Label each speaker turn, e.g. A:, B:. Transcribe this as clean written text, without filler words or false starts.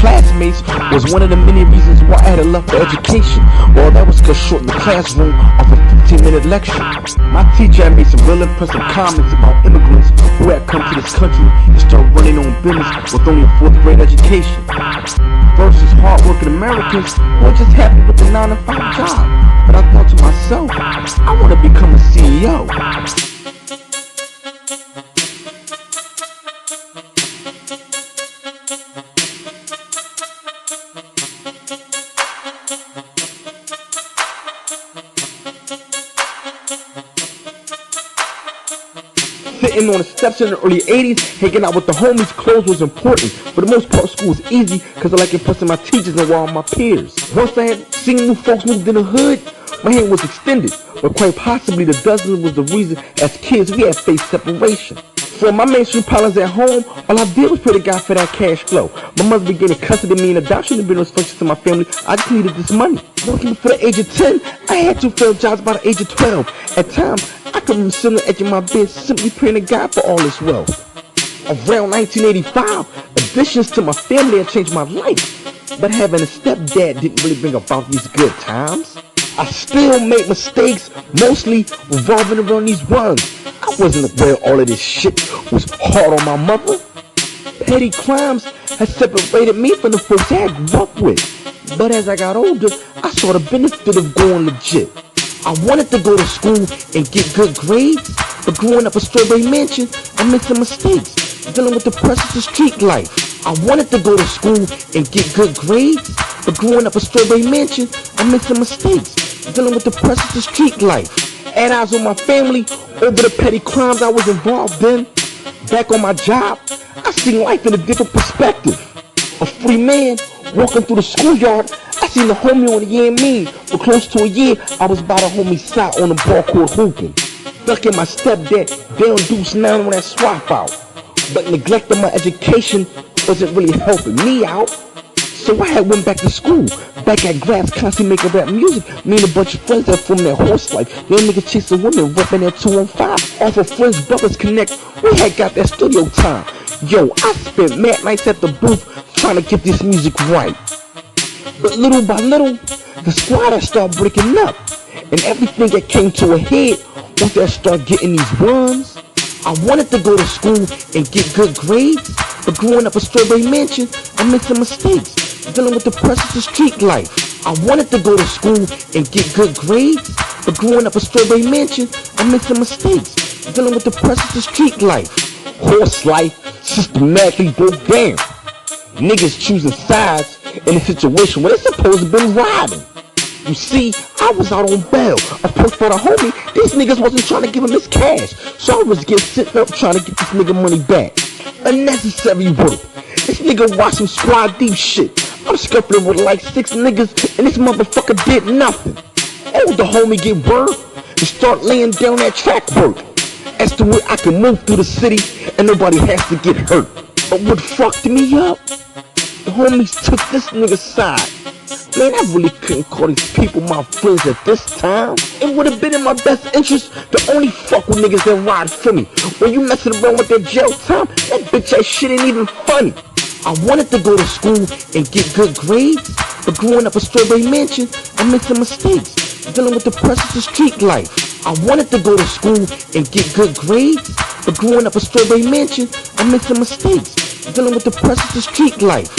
A: classmates was one of the many reasons why I had a love for education. Well, that was cut short in the classroom off a 15-minute lecture. My teacher had made some real impressive comments about immigrants who had come to this country and started running their own business with only a 4th grade education versus hard-working Americans who are just happy with the 9-to-5 job. But I thought to myself, I want to become a CEO. Sitting on the steps in the early 80s, hanging out with the homies, clothes was important. For the most part, school was easy because I like impressing my teachers and all my peers. Once I had seen new folks moved in the hood, my hand was extended. But quite possibly the dozen was the reason as kids we had faced separation. For my mainstream pilots at home, all I did was pray to God for that cash flow. My mother began to custody me and adoption and been responsible to my family. I just needed this money. Working before the age of 10, I had 2 failed jobs by the age of 12. At times, I could remember sitting on the edge of my bed simply praying to God for all this wealth. Around 1985, additions to my family had changed my life. But having a stepdad didn't really bring about these good times. I still make mistakes, mostly revolving around these ones. I wasn't aware all of this shit was hard on my mother. Petty crimes had separated me from the folks I grew up with. But as I got older, I saw the benefit of going legit. I wanted to go to school and get good grades, but growing up a Strawberry Mansion, I made some mistakes, dealing with the pressures of street life. I wanted to go to school and get good grades, but growing up a Strawberry Mansion, I made some mistakes, dealing with the pressures of street life. Add eyes on my family over the petty crimes I was involved in. Back on my job, I seen life in a different perspective. A free man walking through the schoolyard, I seen the homie on the year mean. For close to a year, I was by the homie's side on the ball court hooping. Ducking my stepdad down deuce 9 on that swap out. But neglecting my education wasn't really helping me out. So I had went back to school, back at Grass, constantly making rap music. Me and a bunch of friends that from their horse life. Young niggas chasing women, repping that 215. Off of Friends Brothers Connect, we had got that studio time. Yo, I spent mad nights at the booth trying to get this music right. But little by little, the squad had started breaking up. And everything that came to a head once I started getting these runs. I wanted to go to school and get good grades, but growing up a Strawberry Mansion, I made some mistakes, dealing with the pressures of street life. I wanted to go to school and get good grades, but growing up a Strawberry Mansion, I made some mistakes, dealing with the pressures of street life. Horse life systematically broke down. Niggas choosing sides in a situation where they're supposed to be riding. You see, I was out on bail. Approached by the homie, these niggas wasn't trying to give him his cash. So I was getting sitting up trying to get this nigga money back. Unnecessary work. This nigga watching squad deep shit. I'm scuffling with like 6 niggas and this motherfucker did nothing. Oh, the homie get word and start laying down that track work. As to where I can move through the city and nobody has to get hurt. But what fucked me up? The homies took this nigga's side. Man, I really couldn't call these people my friends at this time. It would have been in my best interest to only fuck with niggas that ride for me. When you messing around with that jail time, that bitch ass shit ain't even funny. I wanted to go to school and get good grades, but growing up a Strawberry Mansion, I made some mistakes, dealing with the pressures of street life. I wanted to go to school and get good grades, but growing up a Strawberry Mansion, I made some mistakes, dealing with the pressures of street life.